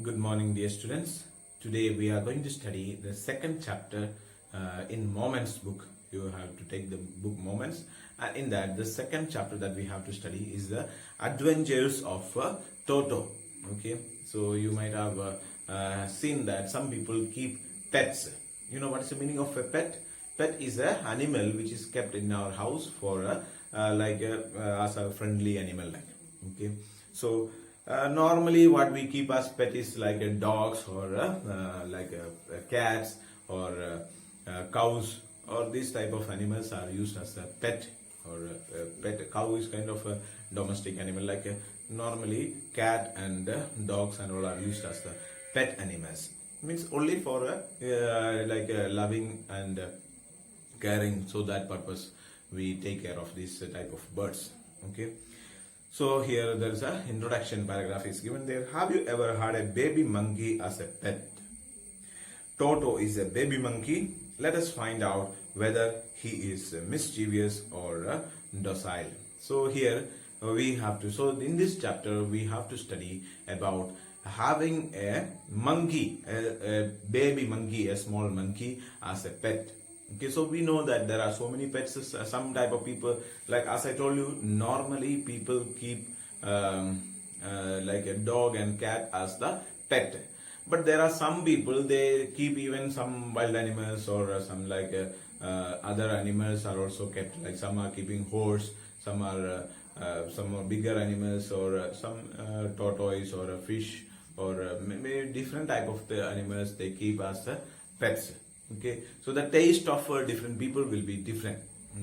Good morning, dear students. Today we are going to study the second chapter in Moments book. You have to take the book Moments, and in that, the second chapter that we have to study is the Adventures of Toto. Okay, so you might have seen that some people keep pets. You know what is the meaning of a pet? Pet is an animal which is kept in our house for as a friendly animal. Okay, so. Normally what we keep as pet is like dogs or cats or cows, or these type of animals are used as a pet, or a pet. Cow is kind of a domestic animal, normally cat and dogs and all are used as the pet animals. Means only for loving and caring, so that purpose we take care of this type of birds. Okay. So here there is an introduction paragraph is given there. Have you ever had a baby monkey as a pet? Toto is a baby monkey. Let us find out whether he is mischievous or docile. So here we have to, so in this chapter we have to study about having a monkey, a baby monkey, a small monkey as a pet. Okay, so we know that there are so many pets. Some type of people, like as I told you, normally people keep like a dog and cat as the pet. But there are some people, they keep even some wild animals, or some other animals are also kept. Like some are keeping horse, some are bigger animals, or some tortoise or a fish, or maybe different type of the animals they keep as pets. Okay, so the taste of different people will be different.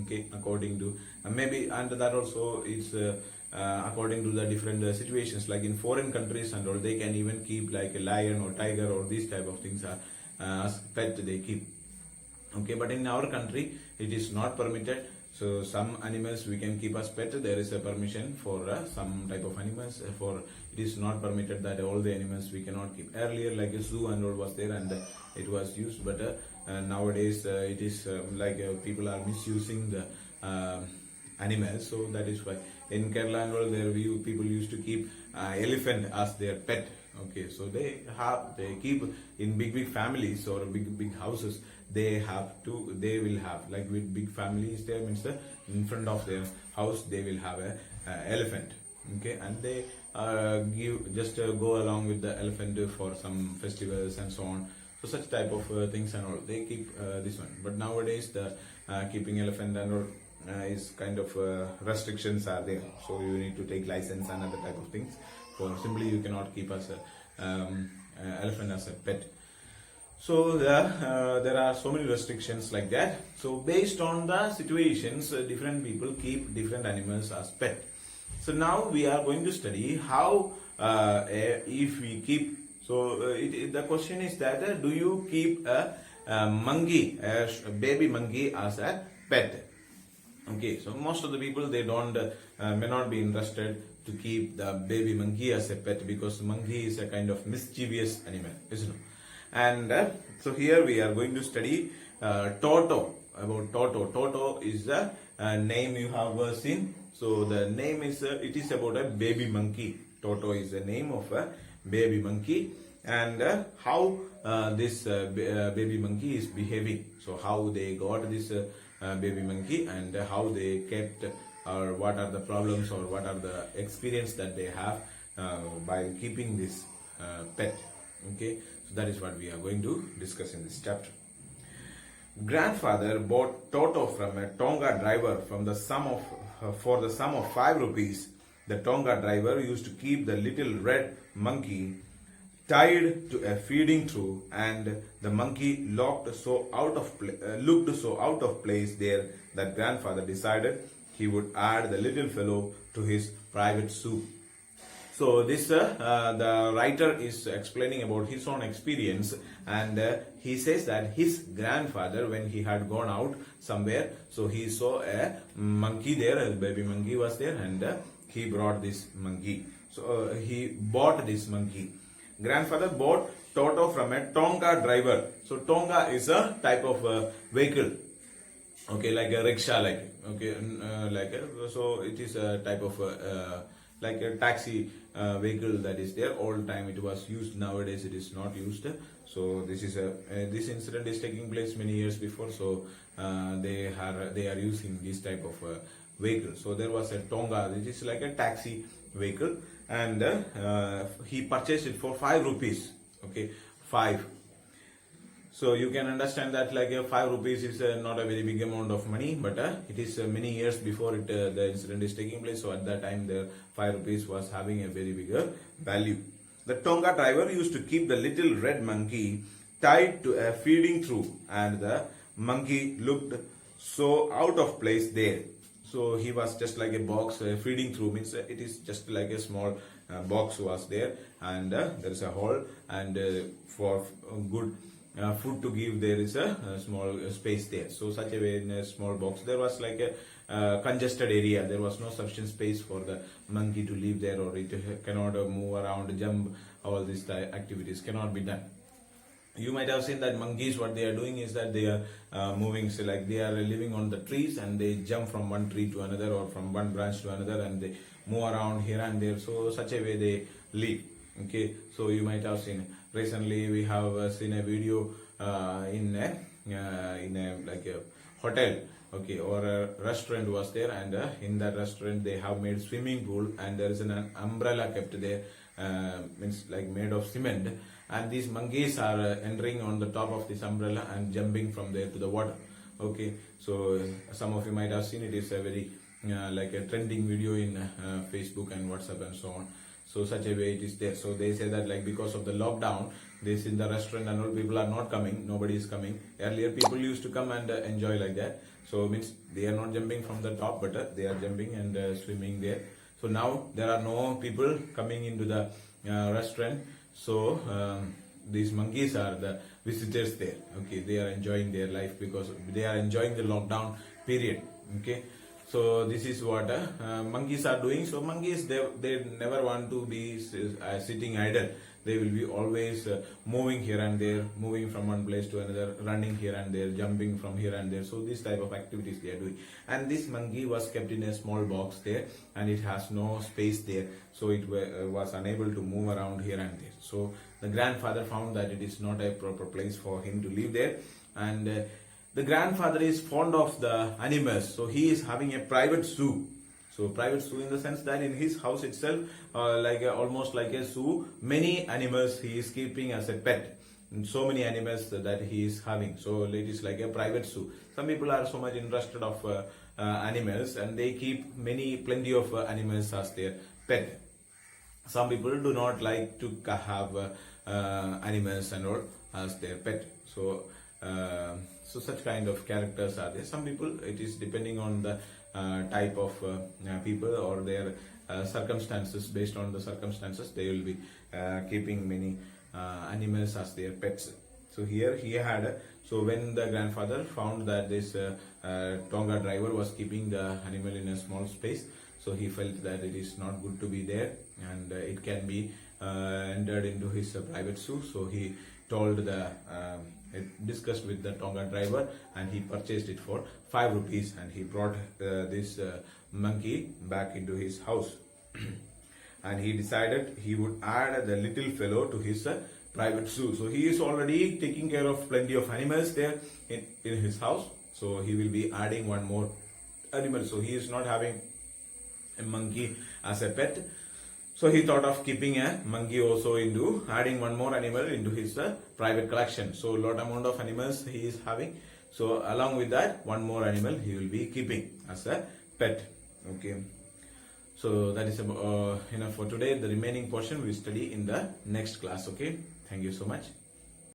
Okay, according to maybe, and that also is according to the different situations. Like in foreign countries and all, they can even keep like a lion or tiger or these type of things are as pet they keep. Okay, but in our country it is not permitted. So some animals we can keep as pet. There is a permission for some type of animals. For it is not permitted that all the animals we cannot keep. Earlier, like a zoo and all was there, and it was used, but nowadays it is people are misusing the animals. So that is why in Kerala and all there people used to keep elephant as their pet. Okay, so they keep in big families or big houses. They will have, like with big families there, means in front of their house they will have a elephant. Okay, and they go along with the elephant for some festivals and so on. So such type of things and all, they keep this one. But nowadays the keeping elephant and all is kind of restrictions are there. So you need to take license and other type of things. For simply you cannot keep as a elephant as a pet. So there are so many restrictions like that. So based on the situations, different people keep different animals as pet. So now we are going to study how if we keep. So the question is that do you keep a monkey, a baby monkey as a pet? Okay, so most of the people, they don't may not be interested to keep the baby monkey as a pet, because monkey is a kind of mischievous animal, isn't it? And so here we are going to study Toto, about Toto. Toto is the name you have seen. So the name is it is about a baby monkey. Toto is the name of a baby monkey, and how this baby monkey is behaving. So how they got this baby monkey, and how they kept, or what are the problems, or what are the experience that they have by keeping this pet. Okay, so that is what we are going to discuss in this chapter. Grandfather bought Toto from a Tonga driver for the sum of 5 rupees. The Tonga driver used to keep the little red monkey tied to a feeding trough, and the monkey looked so out of place there that grandfather decided he would add the little fellow to his private soup. So this the writer is explaining about his own experience, and he says that his grandfather, when he had gone out somewhere, so he saw a monkey there, a baby monkey was there, and he brought this monkey. So he bought this monkey. Grandfather bought Toto from a Tonga driver. So Tonga is a type of vehicle. Okay, like a rickshaw, so it is a type of like a taxi vehicle that is there. All the time it was used. Nowadays it is not used. So this is this incident is taking place many years before. So they are using this type of vehicle. So there was a Tonga, which is like a taxi vehicle, and he purchased it for 5 rupees. Okay, 5. So you can understand that like 5 rupees is not a very big amount of money, but it is many years before the incident is taking place. So at that time the 5 rupees was having a very bigger value. The Tonga driver used to keep the little red monkey tied to a feeding trough, and the monkey looked so out of place there. So he was just like a box. Feeding trough means it is just like a small box was there, and there is a hole, and for good food to give, there is a small space there. So such a way, in a small box, there was like a congested area. There was no sufficient space for the monkey to live there, or it cannot move around, jump. All these activities cannot be done. You might have seen that monkeys, what they are doing is that they are moving, so like they are living on the trees, and they jump from one tree to another, or from one branch to another, and they move around here and there. So such a way they live. Okay, so you might have seen recently we have seen a video in a like a hotel, okay, or a restaurant was there, and in that restaurant they have made swimming pool, and there is an umbrella kept there, means like made of cement, and these monkeys are entering on the top of this umbrella and jumping from there to the water. Okay, so some of you might have seen it. Is a very like a trending video in Facebook and WhatsApp and so on. So such a way it is there. So they say that like because of the lockdown, this in the restaurant and all, people are not coming, nobody is coming. Earlier people used to come and enjoy like that. So means they are not jumping from the top, but they are jumping and swimming there. So now there are no people coming into the restaurant. So these monkeys are the visitors there. Okay, they are enjoying their life because they are enjoying the lockdown period. Okay. So this is what monkeys are doing. So monkeys, they never want to be sitting idle. They will be always moving here and there, moving from one place to another, running here and there, jumping from here and there. So this type of activities they are doing. And this monkey was kept in a small box there, and it has no space there. So it was unable to move around here and there. So the grandfather found that it is not a proper place for him to live there. And the grandfather is fond of the animals, so he is having a private zoo. So private zoo in the sense that in his house itself, almost like a zoo, many animals he is keeping as a pet. And so many animals that he is having. So it is like a private zoo. Some people are so much interested of animals, and they keep plenty of animals as their pet. Some people do not like to have animals and all as their pet. So such kind of characters are there. Some people, it is depending on the type of people or their circumstances. Based on the circumstances, they will be keeping many animals as their pets. So here he had, so when the grandfather found that this Tonga driver was keeping the animal in a small space, so he felt that it is not good to be there, and it can be entered into his private zoo. So he told discussed with the Tonga driver, and he purchased it for 5 rupees, and he brought this monkey back into his house. And he decided he would add the little fellow to his private zoo. So he is already taking care of plenty of animals there in his house. So he will be adding one more animal. So he is not having a monkey as a pet. So he thought of keeping a monkey also into adding one more animal into his private collection. So lot amount of animals he is having. So along with that, one more animal he will be keeping as a pet. Okay. So that is enough for today. The remaining portion we study in the next class. Okay. Thank you so much.